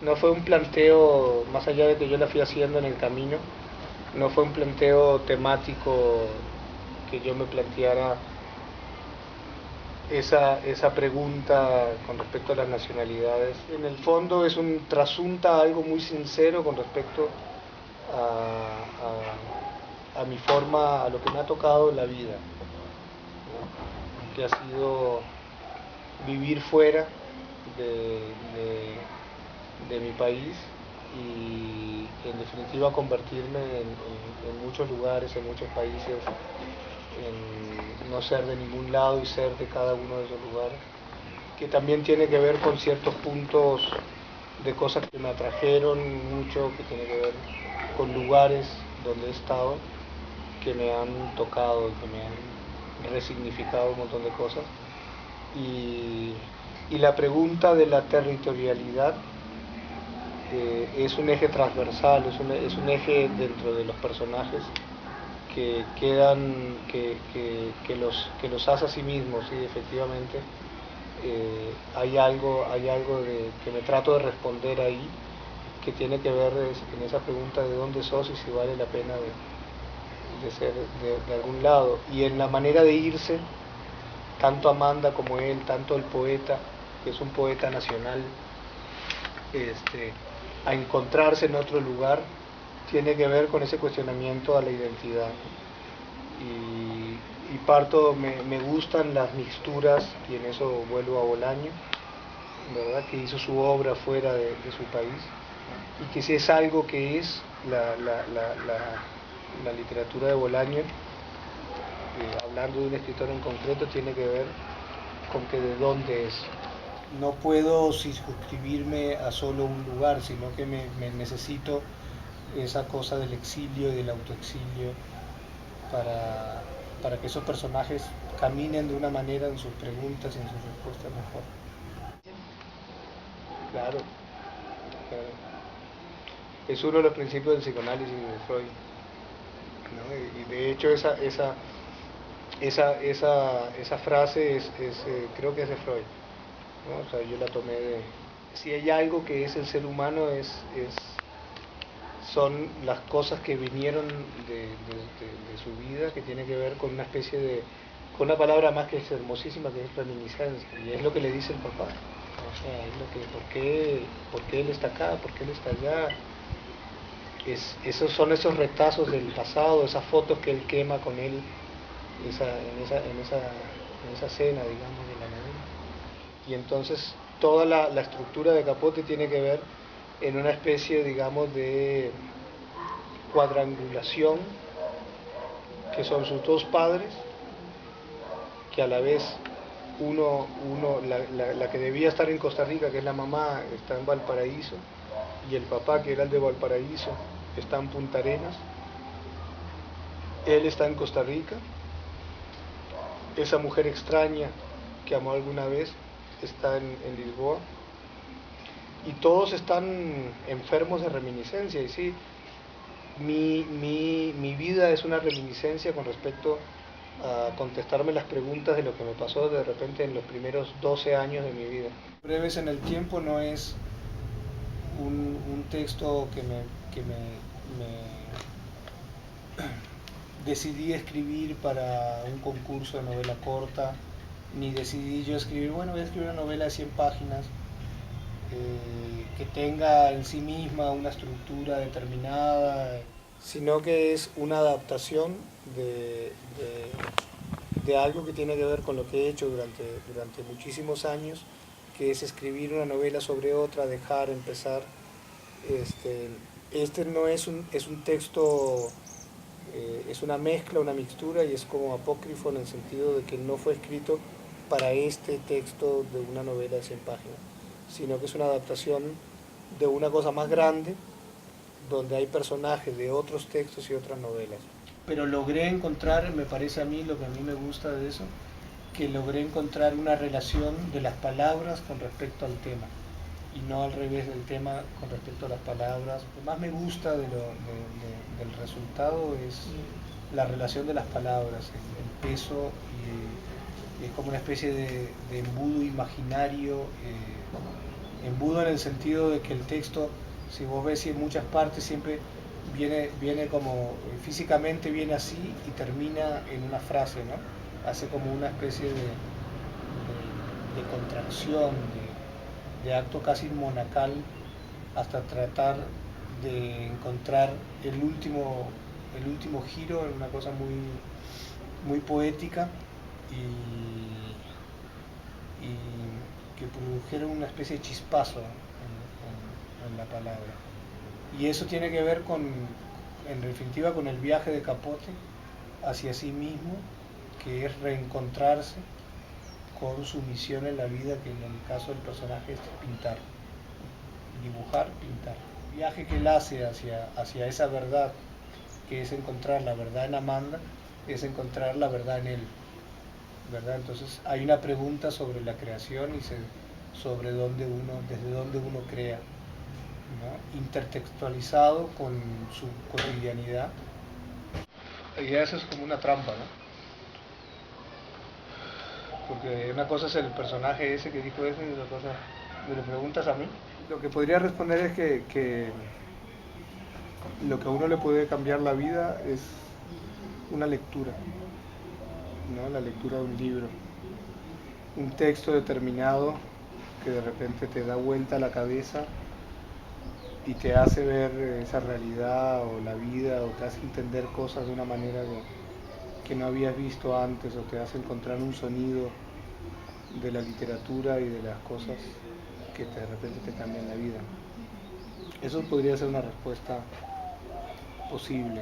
No fue un planteo, más allá de que yo la fui haciendo en el camino, no fue un planteo temático que yo me planteara esa pregunta con respecto a las nacionalidades. En el fondo es un trasunta algo muy sincero con respecto a mi forma, a lo que me ha tocado en la vida, ¿no? Que ha sido vivir fuera de, de mi país y en definitiva convertirme en muchos lugares, en muchos países, en no ser de ningún lado y ser de cada uno de esos lugares, que también tiene que ver con ciertos puntos de cosas que me atrajeron mucho, que tiene que ver con lugares donde he estado, que me han tocado, que me han resignificado un montón de cosas. Y, y la pregunta de la territorialidad es un eje transversal, es un eje dentro de los personajes que quedan, que los hace a sí mismos, y efectivamente hay algo que me trato de responder ahí, que tiene que ver en esa pregunta de dónde sos y si vale la pena de ser de algún lado. Y en la manera de irse, tanto Amanda como él, tanto el poeta, que es un poeta nacional, este, a encontrarse en otro lugar, tiene que ver con ese cuestionamiento a la identidad. Y parto, me gustan las mixturas, y en eso vuelvo a Bolaño, ¿verdad? Que hizo su obra fuera de su país, y que si es algo que es la literatura de Bolaño, hablando de un escritor en concreto, tiene que ver con que de dónde es. No puedo circunscribirme a solo un lugar, sino que me necesito esa cosa del exilio y del autoexilio para, para que esos personajes caminen de una manera en sus preguntas y en sus respuestas mejor. Claro, claro. Es uno de los principios del psicoanálisis de Freud, ¿no? Y de hecho esa frase creo que es de Freud, ¿no? O sea, yo la tomé de... Si hay algo que es el ser humano son las cosas que vinieron de su vida, que tiene que ver con una especie de, con una palabra más que es hermosísima, que es reminiscencia, y es lo que le dice el papá. O sea, es lo que, por qué él está acá, por qué él está allá. Esos son esos retazos del pasado, esas fotos que él quema con él en esa cena, digamos, de la novela. Y entonces toda la estructura de Capote tiene que ver en una especie, digamos, de cuadrangulación, que son sus dos padres, que a la vez la que debía estar en Costa Rica, que es la mamá, está en Valparaíso, y el papá, que era el de Valparaíso, está en Punta Arenas. Él está en Costa Rica, esa mujer extraña que amó alguna vez está en Lisboa, y todos están enfermos de reminiscencia. Y sí, mi vida es una reminiscencia con respecto a contestarme las preguntas de lo que me pasó de repente en los primeros 12 años de mi vida. Breves en el tiempo no es un texto me decidí escribir para un concurso de novela corta, ni decidí yo escribir, bueno, voy a escribir una novela de 100 páginas, que tenga en sí misma una estructura determinada, sino que es una adaptación de, de algo que tiene que ver con lo que he hecho durante muchísimos años, que es escribir una novela sobre otra, dejar, empezar. Este, este no es es un texto, es una mezcla, una mixtura, y es como apócrifo en el sentido de que no fue escrito para este texto de una novela de 100 páginas, sino que es una adaptación de una cosa más grande, donde hay personajes de otros textos y otras novelas. Pero logré encontrar, me parece a mí, lo que a mí me gusta de eso, que logré encontrar una relación de las palabras con respecto al tema, y no al revés del tema con respecto a las palabras. Lo que más me gusta del resultado es la relación de las palabras, el peso, y es como una especie de embudo imaginario, Embudo en el sentido de que el texto, si vos ves en muchas partes, siempre viene como, físicamente viene así y termina en una frase, ¿no? Hace como una especie de contracción, de acto casi monacal, hasta tratar de encontrar el último giro en una cosa muy, muy poética y que produjera una especie de chispazo en la palabra. Y eso tiene que ver con, en definitiva, con el viaje de Capote hacia sí mismo, que es reencontrarse con su misión en la vida, que en el caso del personaje es pintar, dibujar, pintar. El viaje que él hace hacia esa verdad, que es encontrar la verdad en Amanda, es encontrar la verdad en él, ¿verdad? Entonces hay una pregunta sobre la creación y sobre desde dónde uno crea, ¿no? Intertextualizado con su cotidianidad. Y eso es como una trampa, ¿no? Porque una cosa es el personaje ese que dijo eso y otra cosa me lo preguntas a mí. Lo que podría responder es que lo que a uno le puede cambiar la vida es una lectura, ¿no? La lectura de un libro, un texto determinado que de repente te da vuelta la cabeza y te hace ver esa realidad o la vida o te hace entender cosas de una manera que no habías visto antes o te hace encontrar un sonido de la literatura y de las cosas que de repente te cambian la vida. Eso podría ser una respuesta posible.